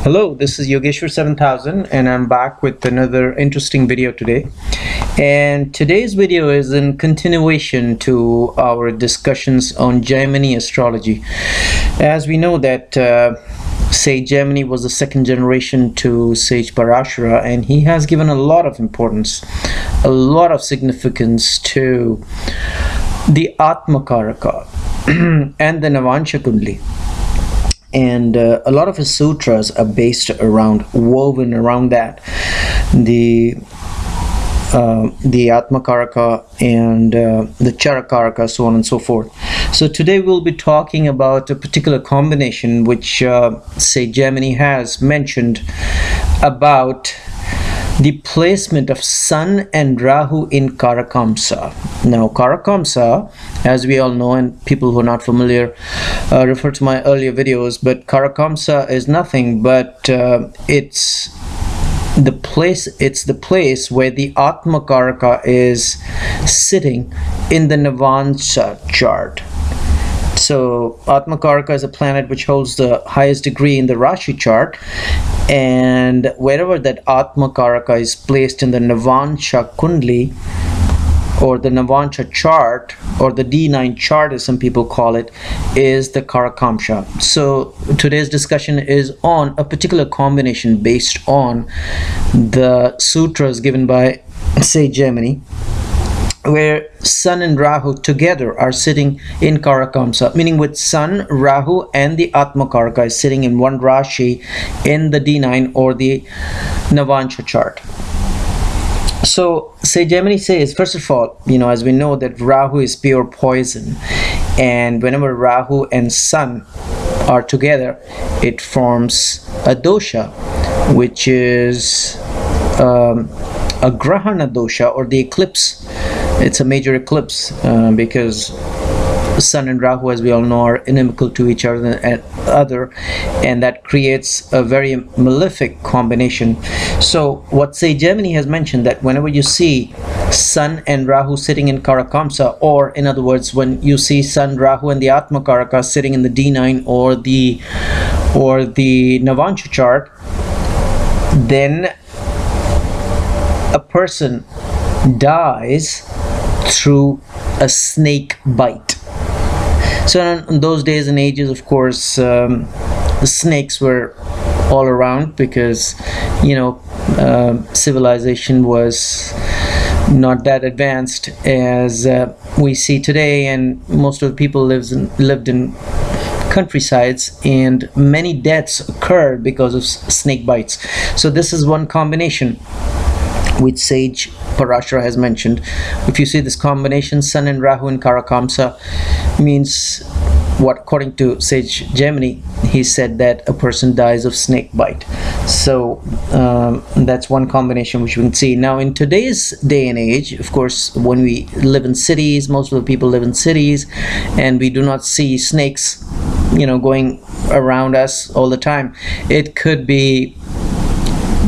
Hello, this is Yogeshwar 7000 and I'm back with another interesting video today. And today's video is in continuation to our discussions on Jaimini astrology. As we know that Sage Jaimini was the second generation to Sage Parashara, and he has given a lot of importance, a lot of significance to the Atmakaraka and the Navansha Kundli. And a lot of his sutras are based around, woven around that, the Atmakaraka and the Charakaraka, so on and so forth. So today we'll be talking about a particular combination which Sage Jaimini has mentioned about the placement of Sun and Rahu in Karakamsa. Now, Karakamsa, as we all know, and people who are not familiar refer to my earlier videos, but Karakamsa is nothing but it's the place where the Atmakaraka is sitting in the Navansha chart. So Atmakaraka is a planet which holds the highest degree in the Rashi chart, and wherever that Atmakaraka is placed in the Navansha Kundli or the Navansha chart, or the D9 chart as some people call it, is the Karakamsa. So today's discussion is on a particular combination based on the sutras given by Sage Jaimini, where Sun and Rahu together are sitting in Karakamsa, meaning with Sun, Rahu and the Atmakaraka is sitting in one Rashi in the D9 or the Navansha chart. So Sage Jaimini says, first of all, as we know that Rahu is pure poison, and whenever Rahu and Sun are together, it forms a dosha, which is a Grahana dosha, or the eclipse. It's a major eclipse because Sun and Rahu, as we all know, are inimical to each other, and that creates a very malefic combination. So what Sage Jaimini has mentioned, that whenever you see Sun and Rahu sitting in Karakamsa, or in other words, when you see Sun, Rahu and the Atmakaraka sitting in the D9 or the Navansha chart, then a person dies through a snake bite. So in those days and ages, of course, the snakes were all around because civilization was not that advanced as we see today, and most of the people lived in countrysides, and many deaths occurred because of snake bites. So this is one combination which Sage Parashara has mentioned. If you see this combination, Sun and Rahu in Karakamsa, means what, according to Sage Jaimini, he said that a person dies of snake bite. So that's one combination which we can see. Now, in today's day and age, of course, when we live in cities, most of the people live in cities, and we do not see snakes going around us all the time. It could be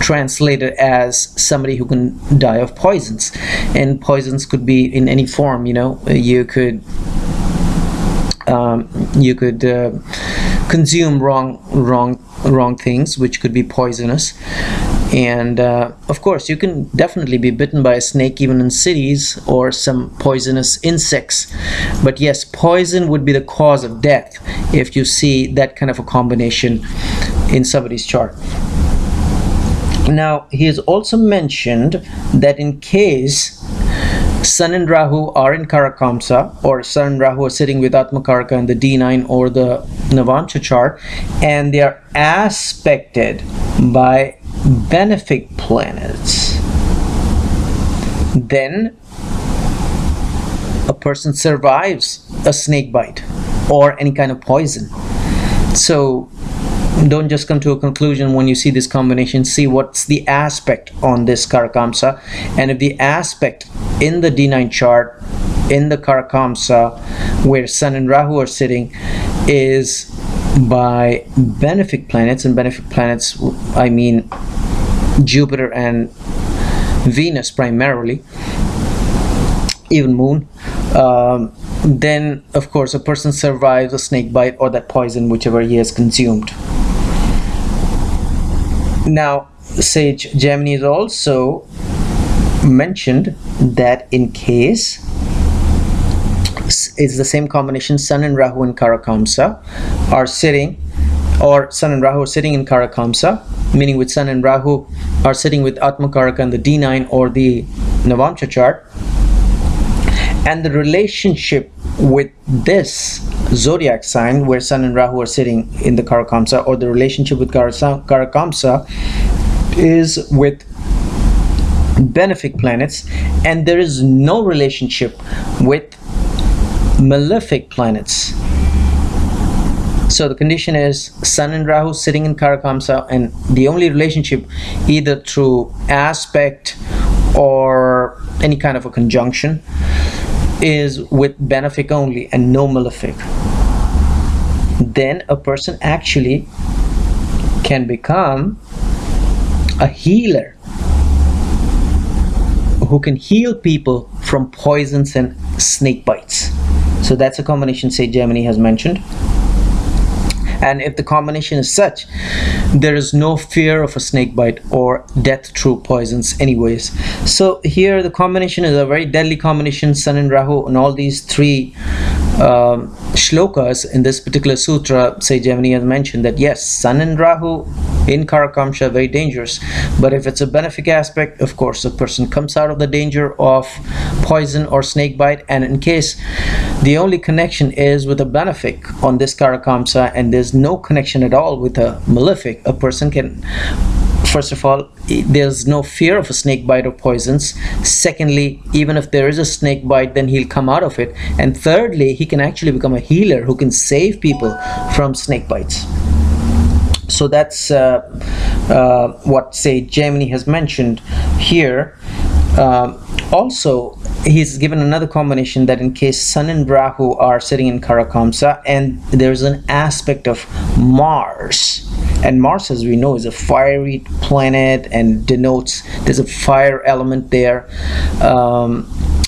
translated as somebody who can die of poisons, and poisons could be in any form. You could consume wrong things which could be poisonous, and of course you can definitely be bitten by a snake even in cities, or some poisonous insects. But yes, poison would be the cause of death if you see that kind of a combination in somebody's chart. Now, he has also mentioned that in case Sun and Rahu are in Karakamsa, or Sun and Rahu are sitting with Atmakaraka in the D9 or the Navansha chart, and they are aspected by benefic planets, then a person survives a snake bite or any kind of poison. So don't just come to a conclusion when you see this combination. See what's the aspect on this Karakamsa, and if the aspect in the D9 chart in the Karakamsa where Sun and Rahu are sitting is by benefic planets, and benefic planets, I mean Jupiter and Venus primarily, even Moon, then of course a person survives a snake bite or that poison whichever he has consumed. Now, Sage Gemini is also mentioned that in case it's the same combination, Sun and Rahu and Karakamsa are sitting, or Sun and Rahu are sitting in Karakamsa, meaning with Sun and Rahu are sitting with Atmakaraka in the D9 or the Navamsha chart, and the relationship with this zodiac sign where Sun and Rahu are sitting in the Karakamsa, or the relationship with Karakamsa is with benefic planets, and there is no relationship with malefic planets. So the condition is Sun and Rahu sitting in Karakamsa, and the only relationship, either through aspect or any kind of a conjunction, is with benefic only and no malefic. Then a person actually can become a healer who can heal people from poisons and snake bites. So that's a combination Sage Gemini has mentioned. And if the combination is such, there is no fear of a snake bite or death through poisons anyways. So here the combination is a very deadly combination, Sun and Rahu, and all these three shlokas in this particular sutra. Sage Gemini has mentioned that yes, Sun and Rahu in Karakamsa are very dangerous, but if it's a benefic aspect, of course the person comes out of the danger of poison or snake bite. And in case the only connection is with a benefic on this Karakamsa and there's no connection at all with a malefic, a person can, first of all, there's no fear of a snake bite or poisons. Secondly, even if there is a snake bite, then he'll come out of it. And thirdly, he can actually become a healer who can save people from snake bites. So that's what Sage Gemini has mentioned here. Also, he's given another combination that in case Sun and Rahu are sitting in Karakamsa and there's an aspect of Mars, and Mars, as we know, is a fiery planet and denotes there's a fire element there.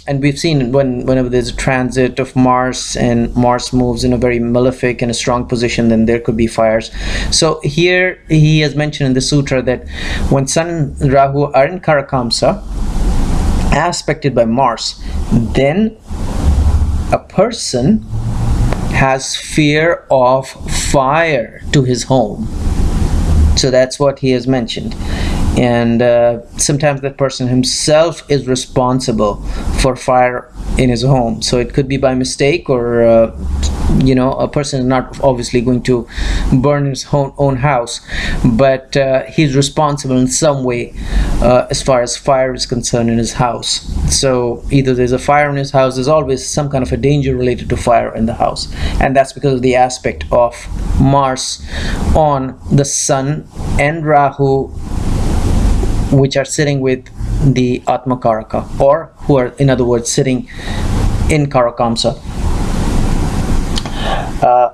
And we've seen whenever there's a transit of Mars and Mars moves in a very malefic and a strong position, then there could be fires. So here he has mentioned in the sutra that when Sun and Rahu are in Karakamsa, aspected by Mars, then a person has fear of fire to his home. So that's what he has mentioned. And sometimes that person himself is responsible for fire in his home. So it could be by mistake, or a person is not obviously going to burn his own house, but he's responsible in some way as far as fire is concerned in his house. So either there's a fire in his house, there's always some kind of a danger related to fire in the house, and that's because of the aspect of Mars on the Sun and Rahu, which are sitting with the Atmakaraka, or who are, in other words, sitting in Karakamsa.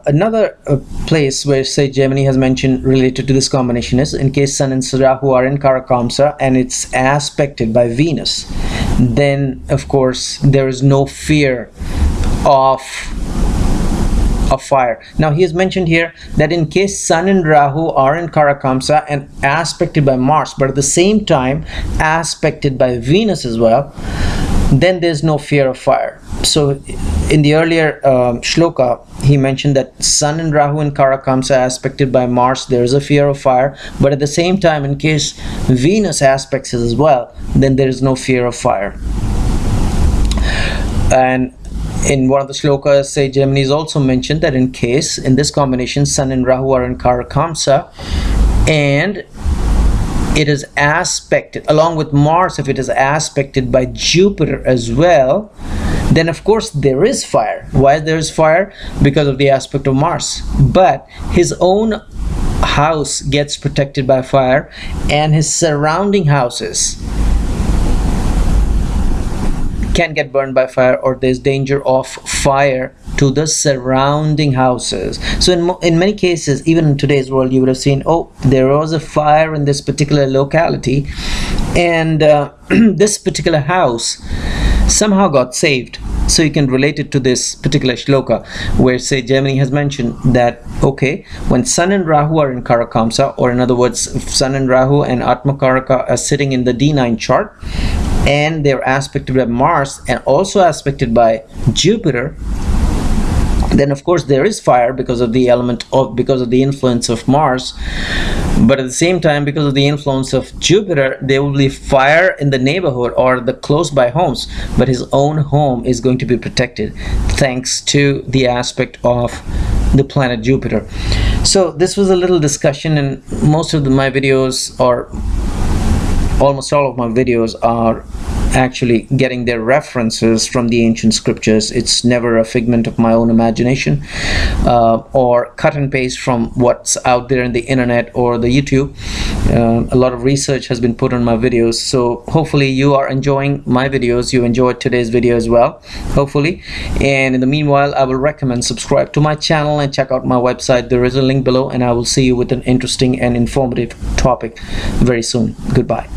Another place where Sage Gemini has mentioned related to this combination is in case Sun and Rahu are in Karakamsa and it's aspected by Venus, then of course there is no fear of fire. Now he has mentioned here that in case Sun and Rahu are in Karakamsa and aspected by Mars, but at the same time aspected by Venus as well, then there's no fear of fire. So in the earlier shloka, he mentioned that Sun and Rahu in Karakamsa aspected by Mars, there is a fear of fire, but at the same time, in case Venus aspects it as well, then there is no fear of fire. And in one of the shlokas, Sage Gemini is also mentioned that in case, in this combination, Sun and Rahu are in Karakamsa and it is aspected, along with Mars, if it is aspected by Jupiter as well, then of course there is fire. Why there is fire? Because of the aspect of Mars. But his own house gets protected by fire, and his surrounding houses can get burned by fire, or there's danger of fire to the surrounding houses. So in many cases, even in today's world, you would have seen, oh, there was a fire in this particular locality, and this particular house somehow got saved. So you can relate it to this particular shloka, where say Gemini has mentioned that, okay, when Sun and Rahu are in Karakamsa, or in other words, if Sun and Rahu and Atmakaraka are sitting in the D9 chart, and they're aspected by Mars and also aspected by Jupiter, then of course there is fire because of the influence of Mars. But at the same time, because of the influence of Jupiter, there will be fire in the neighborhood or the close by homes, but his own home is going to be protected thanks to the aspect of the planet Jupiter. So this was a little discussion, and most of my videos, or almost all of my videos, are actually getting their references from the ancient scriptures. It's never a figment of my own imagination or cut and paste from what's out there in the internet or the YouTube. A lot of research has been put on my videos, so hopefully you are enjoying my videos. You enjoyed today's video as well, hopefully. And in the meanwhile, I will recommend subscribe to my channel and check out my website. There is a link below, and I will see you with an interesting and informative topic very soon. Goodbye.